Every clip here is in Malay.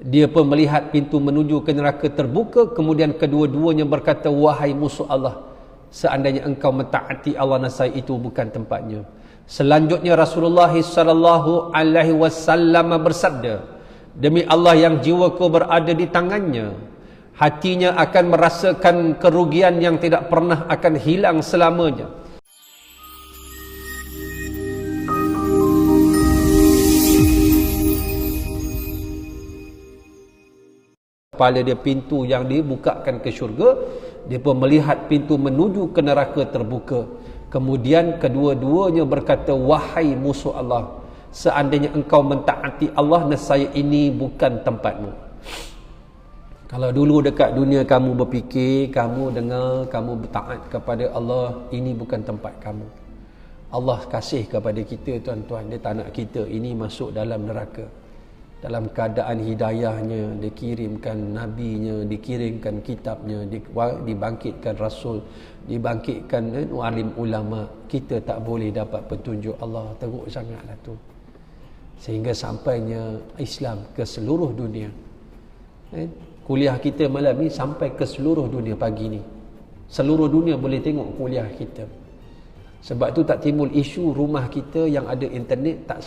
Dia pun melihat pintu menuju ke neraka terbuka, kemudian kedua-duanya berkata, wahai musuh Allah, seandainya engkau mentaati Allah, nescaya itu bukan tempatnya. Selanjutnya Rasulullah sallallahu alaihi wasallam bersabda, demi Allah yang jiwaku berada di tangannya, hatinya akan merasakan kerugian yang tidak pernah akan hilang selamanya. Kepala dia pintu yang dibukakan ke syurga, dia pun melihat pintu menuju ke neraka terbuka. Kemudian kedua-duanya berkata, wahai musuh Allah, seandainya engkau mentaati Allah, nescaya ini bukan tempatmu. Kalau dulu dekat dunia kamu berfikir, kamu dengar, kamu taat kepada Allah, ini bukan tempat kamu. Allah kasih kepada kita, tuan-tuan, dia tak nak kita ini masuk dalam neraka. Dalam keadaan hidayahnya, dikirimkan nabinya, dikirimkan kitabnya, dibangkitkan rasul, dibangkitkan alim ulama, kita tak boleh dapat petunjuk Allah. Teruk sangatlah tu. Sehingga sampainya Islam ke seluruh dunia. Kuliah kita malam ni sampai ke seluruh dunia pagi ni. Seluruh dunia boleh tengok kuliah kita. Sebab tu tak timbul isu rumah kita yang ada internet tak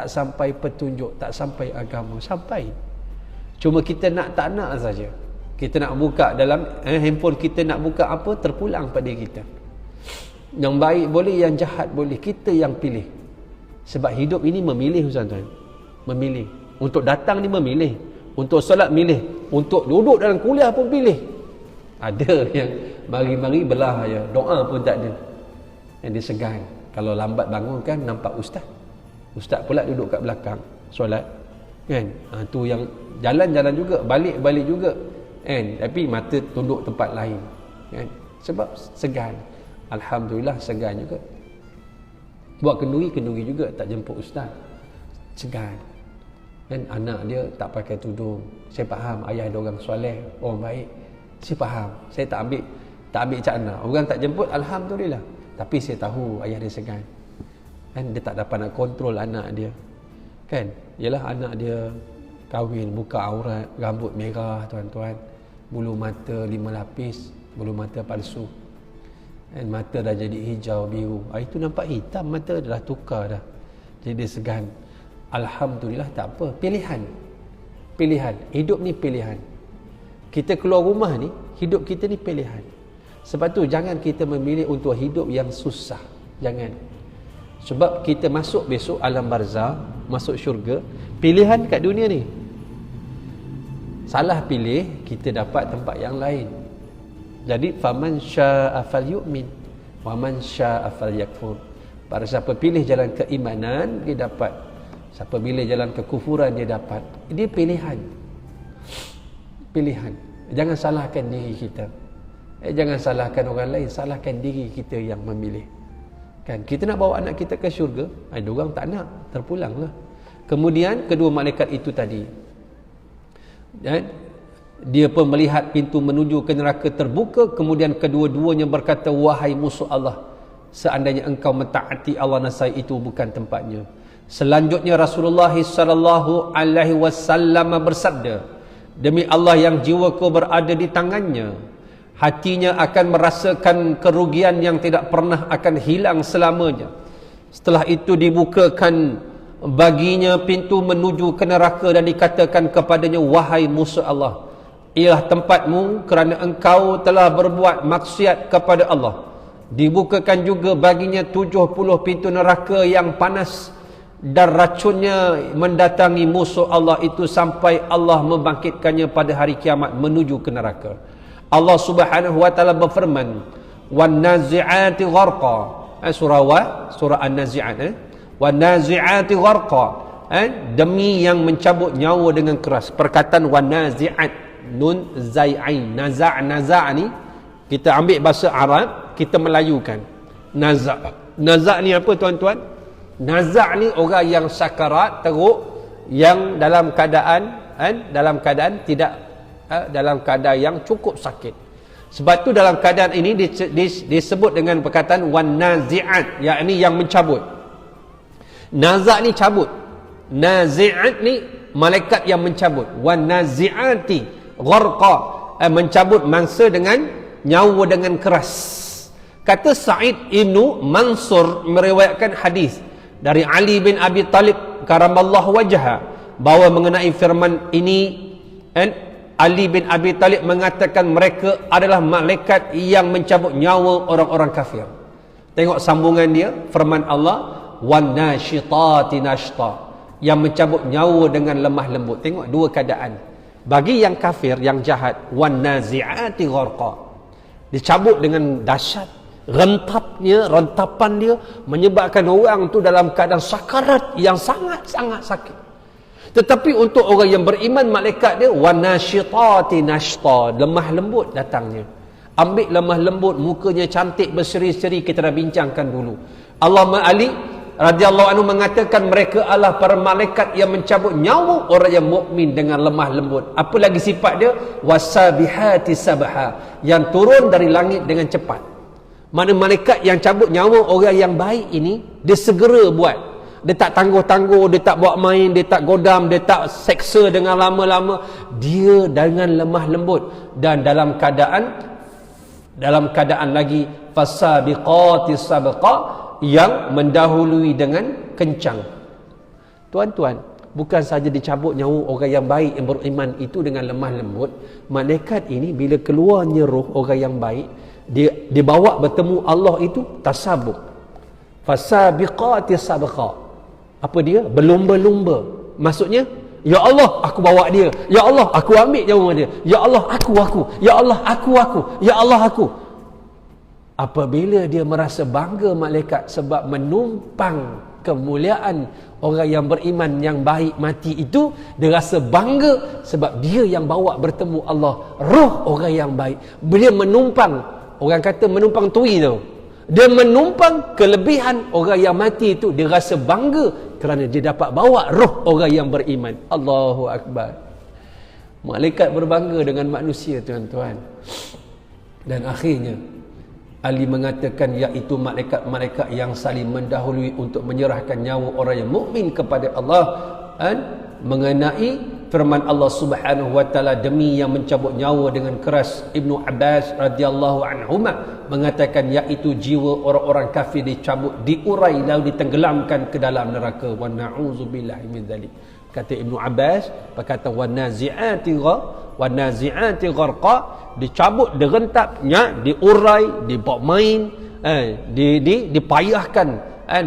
sampai petunjuk, tak sampai agama. Sampai. Cuma kita nak tak nak saja. Kita nak buka dalam handphone kita, nak buka apa, terpulang pada kita. Yang baik boleh, yang jahat boleh. Kita yang pilih. Sebab hidup ini memilih, tuan-tuan. Memilih. Untuk datang ni memilih. Untuk solat milih. Untuk duduk dalam kuliah pun pilih. Ada yang mari-mari belah je. Doa pun tak ada. Yang dia segan. Kalau lambat bangun kan nampak ustaz. Ustaz pula duduk kat belakang solat kan. Tu yang jalan-jalan juga, balik-balik juga kan, tapi mata tunduk tempat lain kan. Sebab segan. Alhamdulillah segan juga. Buat kenduri juga tak jemput ustaz. Segan kan. Anak dia tak pakai tudung. Saya faham ayah dia orang soleh, orang baik. Saya faham. Saya tak ambil cakna. Orang tak jemput, alhamdulillah. Tapi saya tahu ayah dia segan. Kan dia tak dapat nak kontrol anak dia. Kan? Yalah anak dia kahwin, buka aurat, rambut merah, tuan-tuan. Bulu mata 5 lapis, bulu mata palsu. Kan mata dah jadi hijau, biru. Itu nampak hitam, mata dah tukar dah. Jadi dia segan. Alhamdulillah tak apa. Pilihan. Hidup ni pilihan. Kita keluar rumah ni, hidup kita ni pilihan. Sebab tu jangan kita memilih untuk hidup yang susah. Jangan. Sebab kita masuk besok alam barzah, masuk syurga, pilihan kat dunia ni. Salah pilih, kita dapat tempat yang lain. Jadi faman syaa'a falyu'min wa man syaa'a falyakfur. Para siapa pilih jalan keimanan, dia dapat. Siapa pilih jalan kekufuran, dia dapat. Dia pilihan. Jangan salahkan diri kita. Jangan salahkan orang lain, salahkan diri kita yang memilih. Kan kita nak bawa anak kita ke syurga, ada orang tak nak, terpulanglah. Kemudian kedua malaikat itu tadi, dan dia pun melihat pintu menuju ke neraka terbuka, kemudian kedua-duanya berkata, wahai musuh Allah, seandainya engkau mentaati Allah, nescaya itu bukan tempatnya. Selanjutnya Rasulullah sallallahu alaihi wasallam bersabda, demi Allah yang jiwaku berada di tangannya, hatinya akan merasakan kerugian yang tidak pernah akan hilang selamanya. Setelah itu dibukakan baginya pintu menuju ke neraka dan dikatakan kepadanya, wahai musuh Allah, ialah tempatmu kerana engkau telah berbuat maksiat kepada Allah. Dibukakan juga baginya 70 pintu neraka yang panas dan racunnya mendatangi musuh Allah itu sampai Allah membangkitkannya pada hari kiamat menuju ke neraka. Allah Subhanahu wa taala berfirman, wan nazi'ati gharqa. Surah An-Nazi'at. Wan nazi'ati gharqa. Demi yang mencabut nyawa dengan keras. Perkataan wan nazi'at, nun zai'ain. Naza' ni kita ambil bahasa Arab, kita melayukan. Naza' ni apa, tuan-tuan? Naza' ni orang yang sakarat, teruk, yang dalam keadaan tidak, dalam keadaan yang cukup sakit. Sebab tu dalam keadaan ini disebut dengan perkataan wan nazi'at, yakni yang mencabut. Naza' ni cabut, nazi'at ni malaikat yang mencabut. Wan nazi'ati gharqa, mencabut mangsa dengan nyawa dengan keras. Kata Sa'id ibnu Mansur meriwayatkan hadis dari Ali bin Abi Talib karamallahu wajha, bahawa mengenai firman ini, Ali bin Abi Talib mengatakan mereka adalah malaikat yang mencabut nyawa orang-orang kafir. Tengok sambungan dia, firman Allah, wan nasyitati nashta, yang mencabut nyawa dengan lemah lembut. Tengok dua keadaan. Bagi yang kafir, yang jahat, wan nazi'ati gharqa, dicabut dengan dahsyat, rentapan dia menyebabkan orang tu dalam keadaan sakarat yang sangat-sangat sakit. Tetapi untuk orang yang beriman, malaikat dia wan nasyitati nashta, lemah lembut datangnya. Ambil lemah lembut, mukanya cantik berseri-seri, kita dah bincangkan dulu. Allahumma Ali radhiyallahu anhu mengatakan mereka adalah para malaikat yang mencabut nyawa orang yang mukmin dengan lemah lembut. Apa lagi sifat dia? Wasabihati sabha, yang turun dari langit dengan cepat. Mana malaikat yang cabut nyawa orang yang baik ini, dia segera buat. Dia tak tangguh-tangguh, dia tak buat main, dia tak godam, dia tak seksa dengan lama-lama. Dia dengan lemah lembut dan dalam keadaan lagi fasabiqati sabqa, yang mendahului dengan kencang. Tuan-tuan, bukan saja dicabut nyawa orang yang baik yang beriman itu dengan lemah lembut, malaikat ini bila keluarnya roh orang yang baik, dia dibawa bertemu Allah itu tasabuk. Fasabiqati sabqa. Apa dia? Berlumba-lumba. Maksudnya, ya Allah, aku bawa dia. Ya Allah, aku ambil nyawa dia. Ya Allah, aku. Ya Allah, aku. Ya Allah, aku. Apabila dia merasa bangga malaikat sebab menumpang kemuliaan orang yang beriman yang baik mati itu, dia rasa bangga sebab dia yang bawa bertemu Allah, roh orang yang baik. Dia menumpang, orang kata menumpang tui tu. Dia menumpang kelebihan orang yang mati itu, dia rasa bangga kerana dia dapat bawa roh orang yang beriman. Allahu Akbar. Malaikat berbangga dengan manusia, tuan-tuan. Dan akhirnya Ali mengatakan, iaitu malaikat-malaikat yang saling mendahului untuk menyerahkan nyawa orang yang mukmin kepada Allah, mengenai firman Allah Subhanahu wa taala, demi yang mencabut nyawa dengan keras. Ibnu Abbas radhiyallahu anhuma mengatakan, iaitu jiwa orang-orang kafir dicabut, diurai lalu ditenggelamkan ke dalam neraka. Wa na'udzubillahi min dzalik. Kata Ibnu Abbas, berkata wan nazi'ati gharqa, dicabut, direntapnya, diurai, dibawa main, dipayahkan,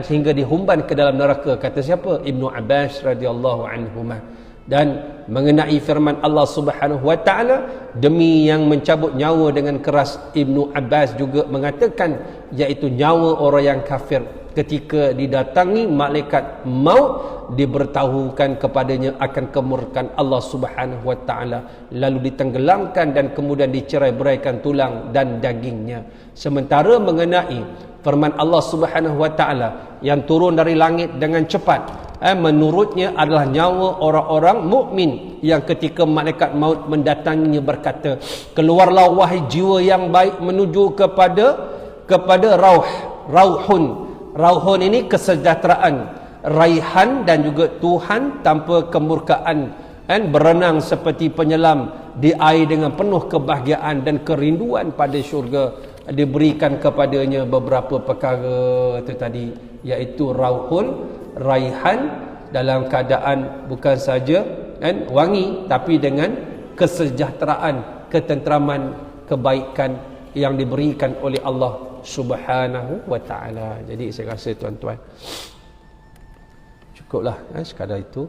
sehingga dihumban ke dalam neraka. Kata siapa? Ibnu Abbas radhiyallahu anhuma. Dan mengenai firman Allah Subhanahu wa taala, demi yang mencabut nyawa dengan keras, Ibnu Abbas juga mengatakan, iaitu nyawa orang yang kafir ketika didatangi malaikat maut, diberitahukan kepadanya akan kemurkaan Allah Subhanahu wa taala, lalu ditenggelamkan dan kemudian dicerai-beraikan tulang dan dagingnya. Sementara mengenai firman Allah Subhanahu wa taala yang turun dari langit dengan cepat, menurutnya adalah nyawa orang-orang mukmin yang ketika malaikat maut mendatanginya berkata, keluarlah wahai jiwa yang baik menuju kepada rauhun ini kesejahteraan, raihan dan juga Tuhan tanpa kemurkaan, berenang seperti penyelam di air dengan penuh kebahagiaan dan kerinduan pada syurga. Diberikan kepadanya beberapa perkara itu tadi, iaitu rauhun, raihan, dalam keadaan bukan saja wangi, tapi dengan kesejahteraan, ketenteraman, kebaikan yang diberikan oleh Allah Subhanahu wa taala. Jadi saya rasa tuan-tuan cukuplah sekadar itu.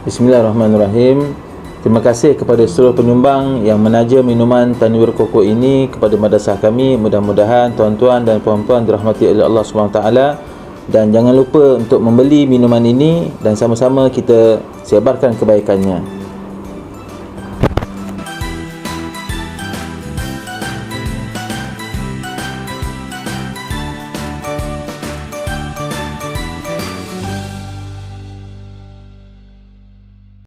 Bismillahirrahmanirrahim. Terima kasih kepada seluruh penyumbang yang menaja minuman Tanwir Koko ini kepada madrasah kami. Mudah-mudahan tuan-tuan dan puan-puan dirahmati oleh Allah SWT. Dan jangan lupa untuk membeli minuman ini dan sama-sama kita sebarkan kebaikannya.